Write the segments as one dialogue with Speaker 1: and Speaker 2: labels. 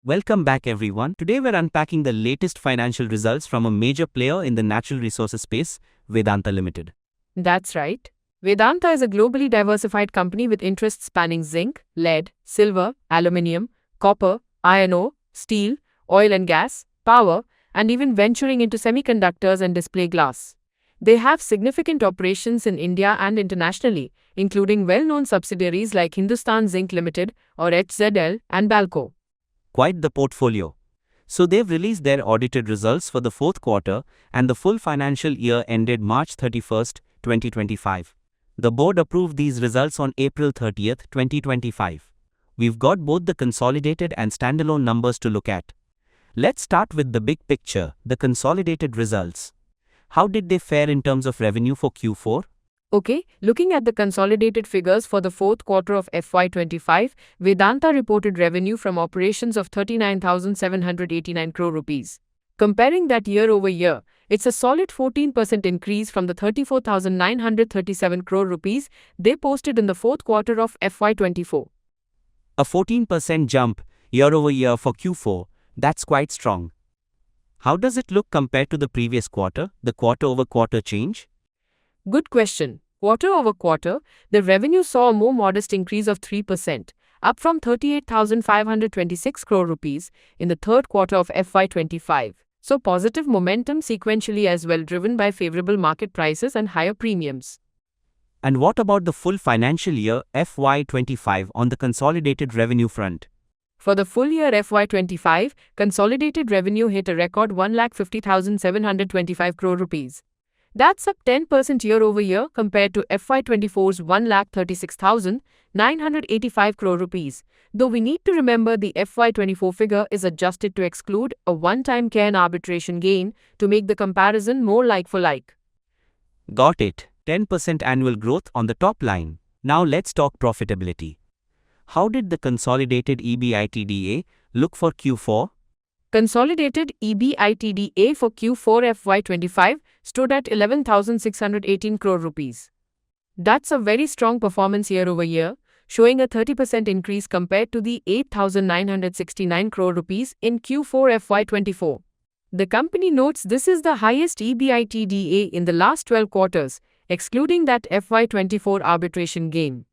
Speaker 1: Welcome back, everyone. Today we're unpacking the latest financial results from a major player in the natural resources space, Vedanta Limited.
Speaker 2: That's right. Vedanta is a globally diversified company with interests spanning zinc, lead, silver, aluminium, copper, iron ore, steel, oil and gas, power, and even venturing into semiconductors and display glass. They have significant operations in India and internationally, including well-known subsidiaries like Hindustan Zinc Limited or HZL and Balco.
Speaker 1: Quite the portfolio. So they've released their audited results for the fourth quarter and the full financial year ended March 31st, 2025. The board approved these results on April 30th, 2025. We've got both the consolidated and standalone numbers to look at. Let's start with the big picture, the consolidated results. How did they fare in terms of revenue for Q4?
Speaker 2: Okay, looking at the consolidated figures for the fourth quarter of FY25, Vedanta reported revenue from operations of 39,789 crore rupees. Comparing that year over year, it's a solid 14% increase from the 34,937 crore rupees they posted in the fourth quarter of FY24.
Speaker 1: A 14% jump year over year for Q4, that's quite strong. How does it look compared to the previous quarter, the quarter over quarter change?
Speaker 2: Good question. Quarter over quarter, the revenue saw a more modest increase of 3%, up from 38,526 crore rupees in the third quarter of FY25. So positive momentum sequentially as well, driven by favorable market prices and higher premiums.
Speaker 1: And what about the full financial year FY25 on the consolidated revenue front?
Speaker 2: For the full year FY25, consolidated revenue hit a record 1,50,725 crore rupees. That's up 10% year over year compared to FY24's 1,36,985 crore rupees, though we need to remember the FY24 figure is adjusted to exclude a one-time Cairn arbitration gain to make the comparison more like for like.
Speaker 1: Got it. 10% annual growth on the top line. Now let's talk profitability. How did the consolidated EBITDA look for Q4?
Speaker 2: Consolidated EBITDA for Q4 FY25 stood at 11,618 crore rupees. That's a very strong performance year over year, showing a 30% increase compared to the 8,969 crore rupees in Q4 FY24. The company notes this is the highest EBITDA in the last 12 quarters, excluding that FY24 arbitration gain.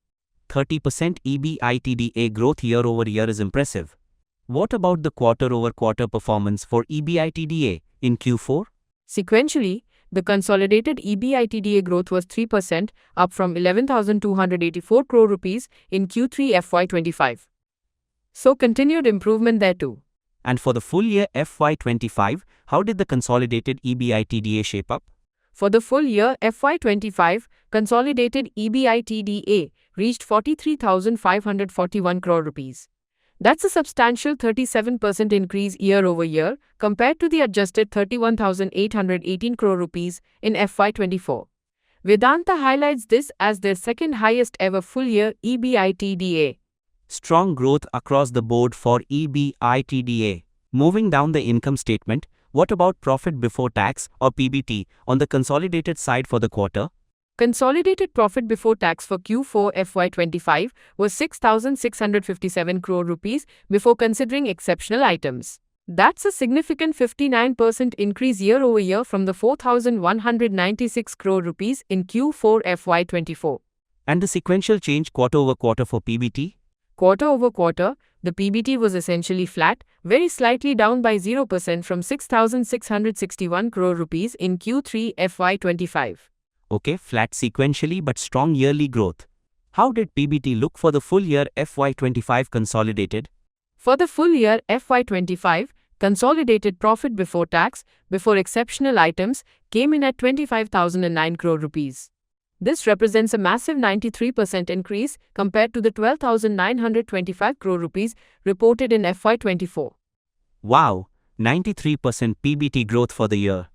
Speaker 1: 30% EBITDA growth year over year is impressive. What about the quarter-over-quarter performance for EBITDA in Q4?
Speaker 2: Sequentially, the consolidated EBITDA growth was 3%, up from 11,284 crore rupees in Q3 FY25. So continued improvement there too.
Speaker 1: And for the full year FY25, how did the consolidated EBITDA shape up?
Speaker 2: For the full year FY25, consolidated EBITDA reached 43,541 crore rupees. That's a substantial 37% increase year over year compared to the adjusted 31,818 crore rupees in FY24. Vedanta highlights this as their second highest ever full year EBITDA.
Speaker 1: Strong growth across the board for EBITDA. Moving down the income statement, what about profit before tax or PBT on the consolidated side for the quarter?
Speaker 2: Consolidated profit before tax for Q4 FY25 was 6,657 crore rupees before considering exceptional items. That's a significant 59% increase year over year from the 4,196 crore rupees in Q4 FY24.
Speaker 1: And the sequential change quarter over quarter for PBT?
Speaker 2: Quarter over quarter, the PBT was essentially flat, very slightly down by 0% from 6,661 crore rupees in Q3 FY25.
Speaker 1: Okay, flat sequentially but strong yearly growth. How did PBT look for the full year FY25 consolidated?
Speaker 2: For the full year FY25, consolidated profit before tax, before exceptional items, came in at 25,009 crore rupees. This represents a massive 93% increase compared to the 12,925 crore rupees reported in FY24.
Speaker 1: Wow, 93% PBT growth for the year.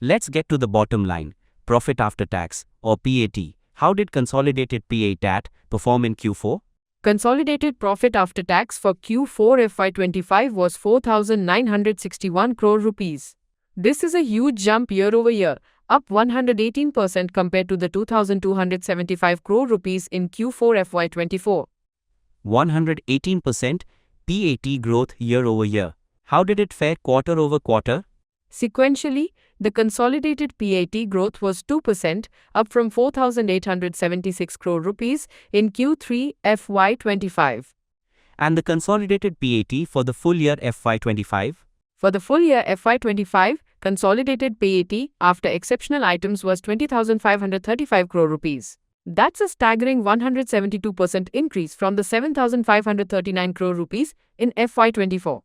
Speaker 1: Let's get to the bottom line. Profit after tax, or PAT. How did consolidated PAT perform in Q4?
Speaker 2: Consolidated profit after tax for Q4 FY25 was 4,961 crore rupees. This is a huge jump year over year, up 118% compared to the 2,275 crore rupees in Q4 FY24.
Speaker 1: 118% PAT growth year over year. How did it fare quarter over quarter?
Speaker 2: Sequentially, the consolidated PAT growth was 2%, up from 4,876 crore rupees in Q3 FY25.
Speaker 1: And the consolidated PAT for the full year FY25?
Speaker 2: For the full year FY25, consolidated PAT after exceptional items was 20,535 crore rupees. That's a staggering 172% increase from the 7,539 crore rupees in FY24.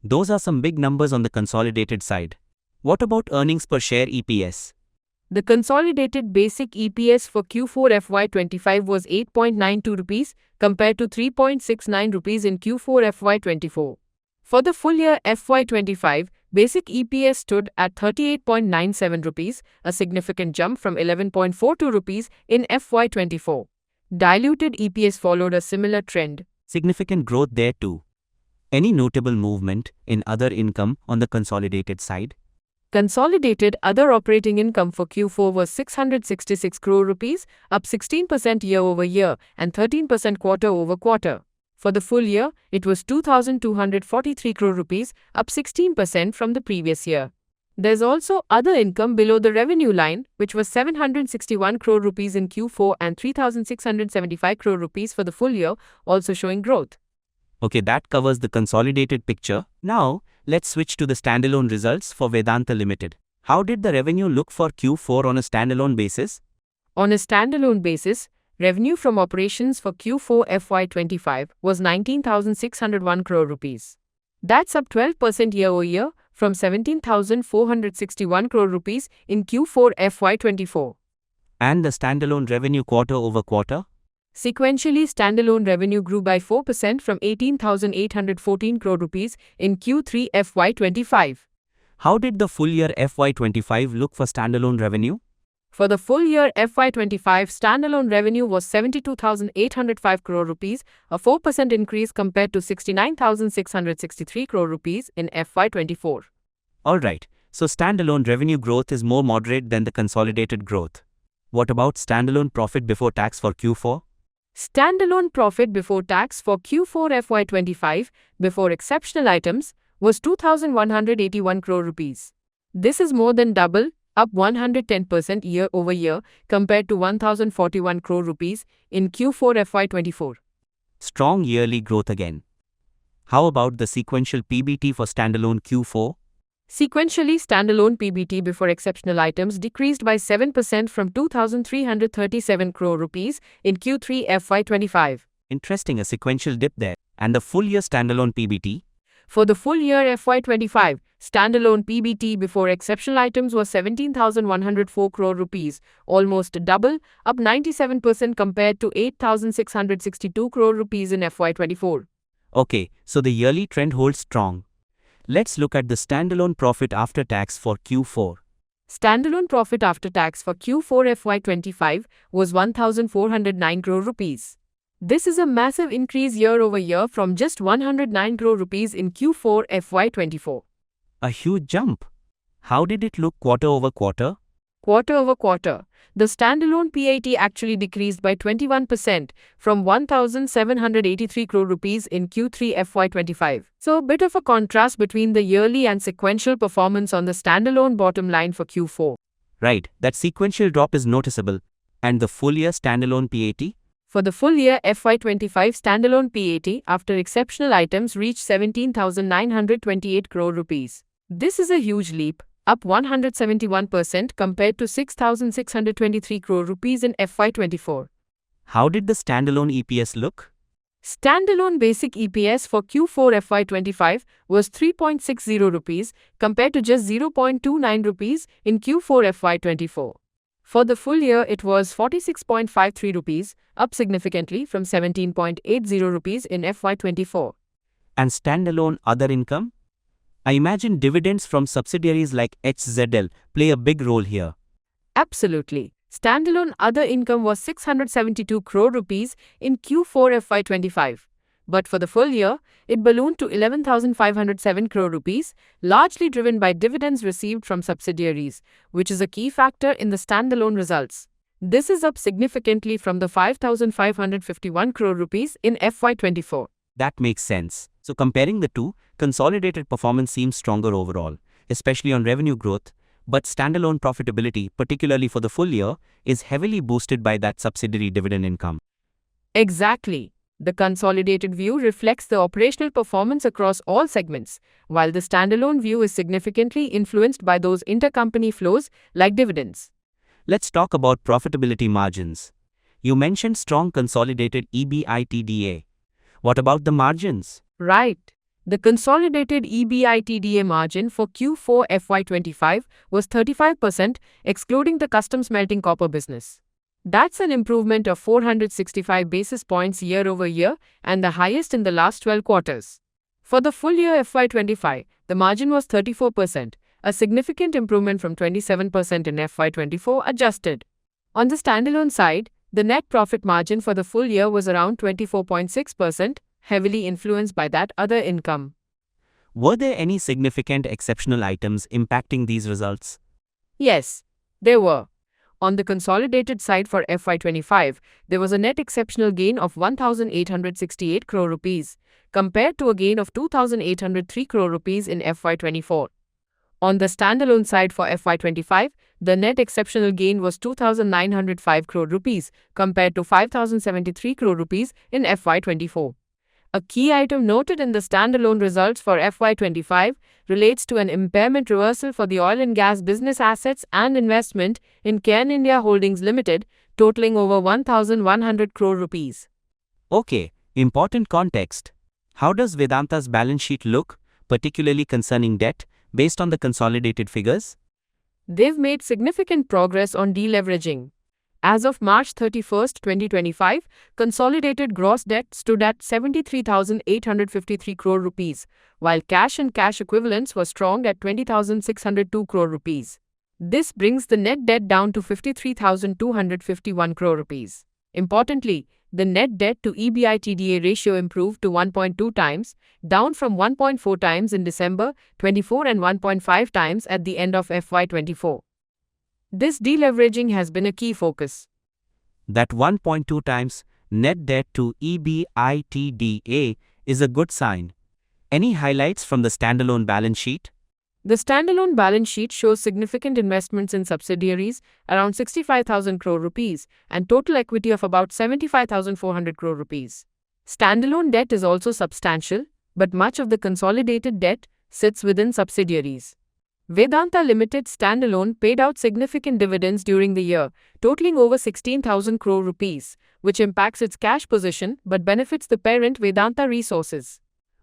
Speaker 1: Those are some big numbers on the consolidated side. What about earnings per share EPS?
Speaker 2: The consolidated basic EPS for Q4 FY25 was 8.92 rupees compared to 3.69 rupees in Q4 FY24. For the full year FY25, basic EPS stood at 38.97 rupees, a significant jump from 11.42 rupees in FY24. Diluted EPS followed a similar trend.
Speaker 1: Significant growth there too. Any notable movement in other income on the consolidated side?
Speaker 2: Consolidated other operating income for Q4 was 666 crore rupees, up 16% year over year and 13% quarter over quarter. For the full year, it was 2,243 crore rupees, up 16% from the previous year. There's also other income below the revenue line, which was 761 crore rupees in Q4 and 3,675 crore rupees for the full year, also showing growth.
Speaker 1: Okay, that covers the consolidated picture. Now, let's switch to the standalone results for Vedanta Limited. How did the revenue look for Q4 on a standalone basis?
Speaker 2: On a standalone basis, revenue from operations for Q4 FY25 was 19,601 crore rupees. That's up 12% year over year from 17,461 crore rupees in Q4 FY24.
Speaker 1: And the standalone revenue quarter over quarter?
Speaker 2: Sequentially, standalone revenue grew by 4% from 18,814 crore rupees in Q3 FY25.
Speaker 1: How did the full year FY25 look for standalone revenue?
Speaker 2: For the full year FY25, standalone revenue was 72,805 crore rupees, a 4% increase compared to 69,663 crore rupees in FY24.
Speaker 1: Alright, so standalone revenue growth is more moderate than the consolidated growth. What about standalone profit before tax for Q4?
Speaker 2: Standalone profit before tax for Q4 FY25, before exceptional items, was 2,181 crore rupees. This is more than double, up 110% year over year compared to 1,041 crore rupees in Q4 FY24.
Speaker 1: Strong yearly growth again. How about the sequential PBT for standalone Q4?
Speaker 2: Sequentially, standalone PBT before exceptional items decreased by 7% from 2,337 crore rupees in Q3 FY25.
Speaker 1: Interesting, a sequential dip there. And the full year standalone PBT?
Speaker 2: For the full year FY25, standalone PBT before exceptional items was 17,104 crore rupees, almost double, up 97% compared to 8,662 crore rupees in FY24.
Speaker 1: Okay, so the yearly trend holds strong. Let's look at the standalone profit after tax for Q4.
Speaker 2: Standalone profit after tax for Q4 FY25 was 1,409 crore rupees. This is a massive increase year over year from just 109 crore rupees in Q4 FY24.
Speaker 1: A huge jump. How did it look quarter over quarter?
Speaker 2: Quarter over quarter, the standalone PAT actually decreased by 21% from 1,783 crore rupees in Q3 FY25. So a bit of a contrast between the yearly and sequential performance on the standalone bottom line for Q4.
Speaker 1: Right, that sequential drop is noticeable. And the full year standalone PAT?
Speaker 2: For the full year FY25, standalone PAT after exceptional items reached 17,928 crore rupees. This is a huge leap, up 171% compared to 6,623 crore rupees in FY24.
Speaker 1: How did the standalone EPS look?
Speaker 2: Standalone basic EPS for Q4 FY25 was 3.60 rupees compared to just 0.29 rupees in Q4 FY24. For the full year, it was 46.53 rupees, up significantly from 17.80 rupees in FY24.
Speaker 1: And standalone other income? I imagine dividends from subsidiaries like HZL play a big role here.
Speaker 2: Absolutely. Standalone other income was 672 crore rupees in Q4 FY25. But for the full year, it ballooned to 11,507 crore rupees, largely driven by dividends received from subsidiaries, which is a key factor in the standalone results. This is up significantly from the 5,551 crore rupees in FY24.
Speaker 1: That makes sense. So comparing the two, consolidated performance seems stronger overall, especially on revenue growth, but standalone profitability, particularly for the full year, is heavily boosted by that subsidiary dividend income.
Speaker 2: Exactly. The consolidated view reflects the operational performance across all segments, while the standalone view is significantly influenced by those intercompany flows like dividends.
Speaker 1: Let's talk about profitability margins. You mentioned strong consolidated EBITDA. What about the margins?
Speaker 2: Right. The consolidated EBITDA margin for Q4 FY25 was 35%, excluding the custom smelting copper business. That's an improvement of 465 basis points year over year and the highest in the last 12 quarters. For the full year FY25, the margin was 34%, a significant improvement from 27% in FY24 adjusted. On the standalone side, the net profit margin for the full year was around 24.6%, heavily influenced by that other income.
Speaker 1: Were there any significant exceptional items impacting these results?
Speaker 2: Yes, there were. On the consolidated side for FY25, there was a net exceptional gain of 1,868 crore rupees, compared to a gain of 2,803 crore rupees in FY24. On the standalone side for FY25, the net exceptional gain was 2,905 crore rupees, compared to 5,073 crore rupees in FY24. A key item noted in the standalone results for FY25 relates to an impairment reversal for the oil and gas business assets and investment in Cairn India Holdings Limited, totaling over 1,100 crore rupees.
Speaker 1: Okay, important context. How does Vedanta's balance sheet look, particularly concerning debt, based on the consolidated figures?
Speaker 2: They've made significant progress on deleveraging. As of March 31, 2025, consolidated gross debt stood at 73,853 crore rupees, while cash and cash equivalents were strong at 20,602 crore rupees. This brings the net debt down to 53,251 crore rupees. Importantly, the net debt to EBITDA ratio improved to 1.2 times, down from 1.4 times in December 24 and 1.5 times at the end of FY24. This deleveraging has been a key focus.
Speaker 1: That 1.2 times net debt to EBITDA is a good sign. Any highlights from the standalone balance sheet?
Speaker 2: The standalone balance sheet shows significant investments in subsidiaries, around 65,000 crore rupees, and total equity of about 75,400 crore rupees. Standalone debt is also substantial, but much of the consolidated debt sits within subsidiaries. Vedanta Limited standalone paid out significant dividends during the year, totaling over 16,000 crore rupees, which impacts its cash position but benefits the parent Vedanta Resources.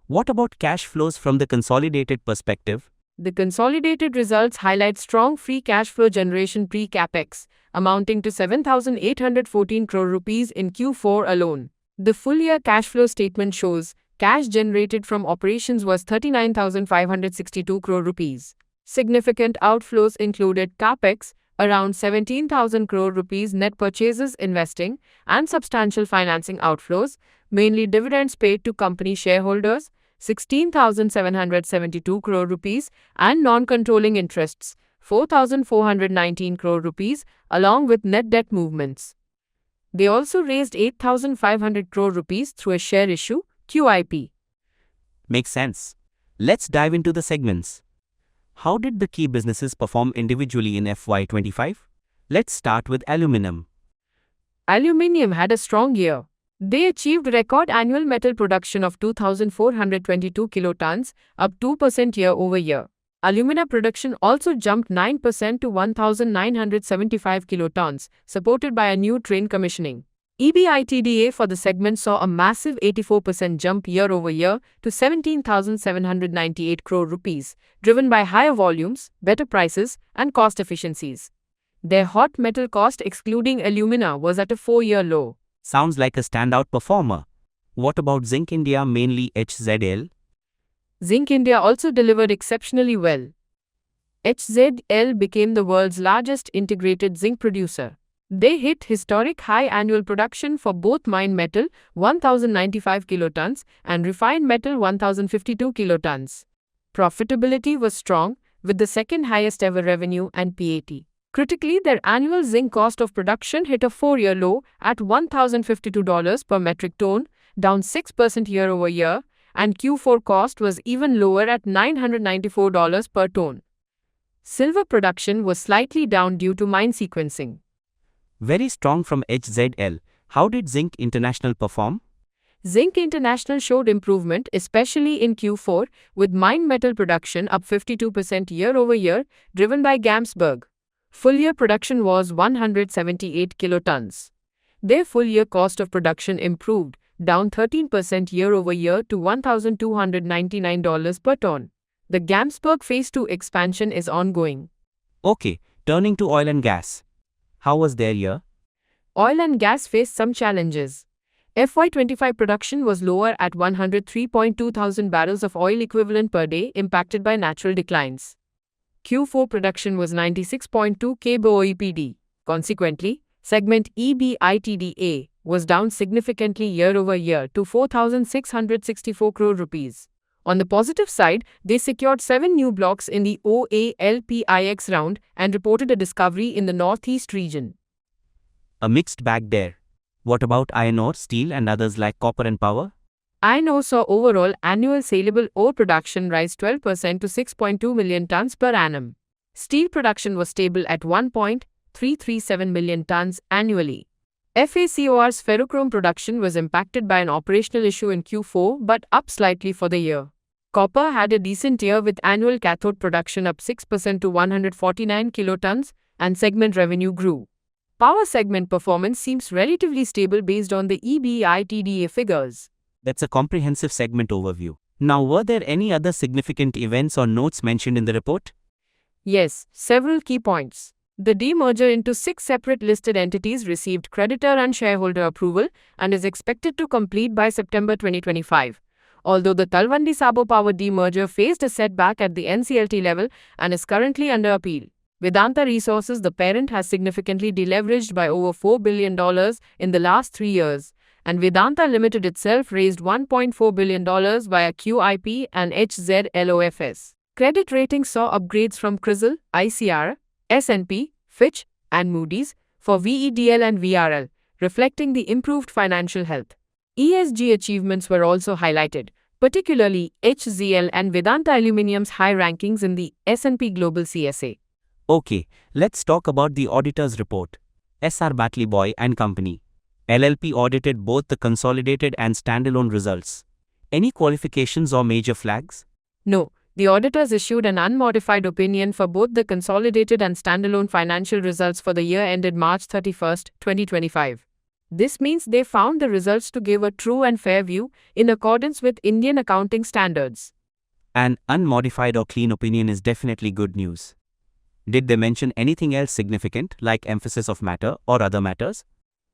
Speaker 1: What about cash flows from the consolidated perspective?
Speaker 2: The consolidated results highlight strong free cash flow generation pre-capex, amounting to 7,814 crore rupees in Q4 alone. The full-year cash flow statement shows cash generated from operations was 39,562 crore rupees. Significant outflows included capex, around 17,000 crore rupees net purchases investing, and substantial financing outflows, mainly dividends paid to company shareholders, 16,772 crore rupees, and non-controlling interests, 4,419 crore rupees, along with net debt movements. They also raised 8,500 crore rupees through a share issue, QIP.
Speaker 1: Makes sense. Let's dive into the segments. How did the key businesses perform individually in FY25? Let's start with aluminum.
Speaker 2: Aluminium had a strong year. They achieved record annual metal production of 2,422 kilotons, up 2% year over year. Alumina production also jumped 9% to 1,975 kilotons, supported by a new train commissioning. EBITDA for the segment saw a massive 84% jump year over year to 17,798 crore rupees, driven by higher volumes, better prices, and cost efficiencies. Their hot metal cost excluding alumina was at a 4-year low.
Speaker 1: Sounds like a standout performer. What about Zinc India, mainly HZL?
Speaker 2: Zinc India also delivered exceptionally well. HZL became the world's largest integrated zinc producer. They hit historic high annual production for both mine metal 1,095 kilotons and refined metal 1,052 kilotons. Profitability was strong, with the second highest ever revenue and PAT. Critically, their annual zinc cost of production hit a 4-year low at $1,052 per metric ton, down 6% year over year, and Q4 cost was even lower at $994 per ton. Silver production was slightly down due to mine sequencing.
Speaker 1: Very strong from HZL. How did Zinc International perform?
Speaker 2: Zinc International showed improvement, especially in Q4, with mined metal production up 52% year-over-year, driven by Gamsberg. Full-year production was 178 kilotons. Their full-year cost of production improved, down 13% year-over-year to $1,299 per ton. The Gamsberg Phase 2 expansion is ongoing.
Speaker 1: Okay, turning to oil and gas. How was their year?
Speaker 2: Oil and gas faced some challenges. FY25 production was lower at 103.2 thousand barrels of oil equivalent per day, impacted by natural declines. Q4 production was 96.2 kboepd. Consequently, segment EBITDA was down significantly year-over-year to 4,664 crore rupees. On the positive side, they secured 7 new blocks in the OALPIX round and reported a discovery in the northeast region.
Speaker 1: A mixed bag there. What about iron ore, steel and others like copper and power?
Speaker 2: Iron ore saw overall annual saleable ore production rise 12% to 6.2 million tons per annum. Steel production was stable at 1.337 million tons annually. FACOR's ferrochrome production was impacted by an operational issue in Q4 but up slightly for the year. Copper had a decent year with annual cathode production up 6% to 149 kilotons and segment revenue grew. Power segment performance seems relatively stable based on the EBITDA figures.
Speaker 1: That's a comprehensive segment overview. Now, were there any other significant events or notes mentioned in the report?
Speaker 2: Yes, several key points. The demerger into 6 separate listed entities received creditor and shareholder approval and is expected to complete by September 2025. Although the Talwandi Sabo Power demerger faced a setback at the NCLT level and is currently under appeal, Vedanta Resources, the parent, has significantly deleveraged by over $4 billion in the last 3 years, and Vedanta Limited itself raised $1.4 billion via QIP and HZLOFS. Credit ratings saw upgrades from CRISIL, ICR, S&P, Fitch, and Moody's for VEDL and VRL, reflecting the improved financial health. ESG achievements were also highlighted, particularly HZL and Vedanta Aluminium's high rankings in the S&P Global CSA.
Speaker 1: Okay, let's talk about the auditor's report. SR Batley and Company LLP audited both the consolidated and standalone results. Any qualifications or major flags?
Speaker 2: No, the auditors issued an unmodified opinion for both the consolidated and standalone financial results for the year ended March 31, 2025. This means they found the results to give a true and fair view in accordance with Indian accounting standards.
Speaker 1: An unmodified or clean opinion is definitely good news. Did they mention anything else significant, like emphasis of matter or other matters?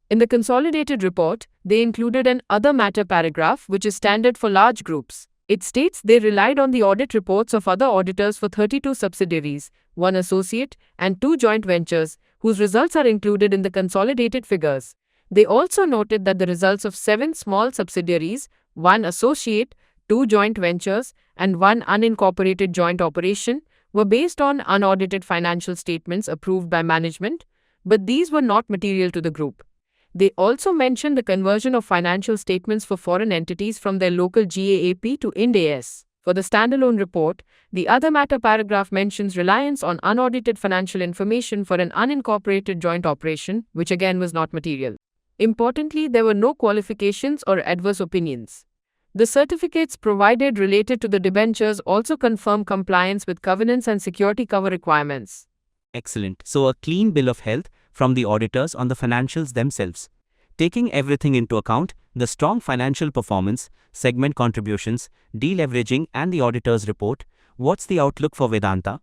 Speaker 2: In the consolidated report, they included an other matter paragraph, which is standard for large groups. It states they relied on the audit reports of other auditors for 32 subsidiaries, 1 associate, and 2 joint ventures, whose results are included in the consolidated figures. They also noted that the results of 7 small subsidiaries, 1 associate, 2 joint ventures, and 1 unincorporated joint operation, were based on unaudited financial statements approved by management, but these were not material to the group. They also mentioned the conversion of financial statements for foreign entities from their local GAAP to Ind AS. For the standalone report, the other matter paragraph mentions reliance on unaudited financial information for an unincorporated joint operation, which again was not material. Importantly, there were no qualifications or adverse opinions. The certificates provided related to the debentures also confirm compliance with covenants and security cover requirements.
Speaker 1: Excellent. So a clean bill of health from the auditors on the financials themselves. Taking everything into account, the strong financial performance, segment contributions, deleveraging and the auditor's report, what's the outlook for Vedanta?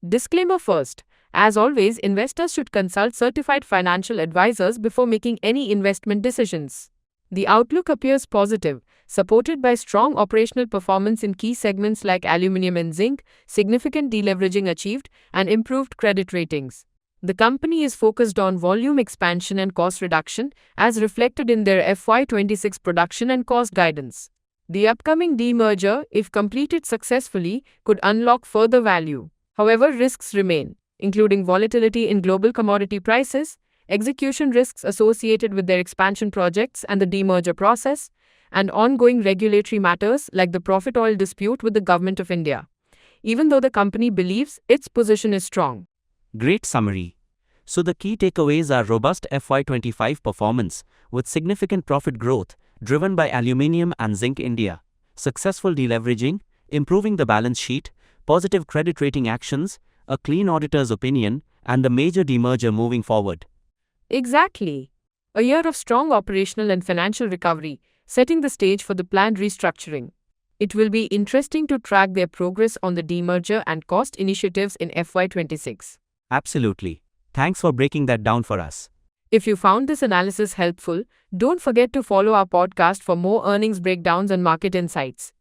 Speaker 2: Disclaimer first. As always, investors should consult certified financial advisors before making any investment decisions. The outlook appears positive, supported by strong operational performance in key segments like aluminum and zinc, significant deleveraging achieved, and improved credit ratings. The company is focused on volume expansion and cost reduction, as reflected in their FY26 production and cost guidance. The upcoming demerger, if completed successfully, could unlock further value. However, risks remain, including volatility in global commodity prices, execution risks associated with their expansion projects and the demerger process, and ongoing regulatory matters like the profit oil dispute with the Government of India, even though the company believes its position is strong.
Speaker 1: Great summary. So the key takeaways are robust FY25 performance with significant profit growth driven by Aluminium and Zinc India, successful deleveraging, improving the balance sheet, positive credit rating actions, a clean auditor's opinion, and the major demerger moving forward.
Speaker 2: Exactly. A year of strong operational and financial recovery, setting the stage for the planned restructuring. It will be interesting to track their progress on the demerger and cost initiatives in FY26.
Speaker 1: Absolutely. Thanks for breaking that down for us.
Speaker 2: If you found this analysis helpful, don't forget to follow our podcast for more earnings breakdowns and market insights.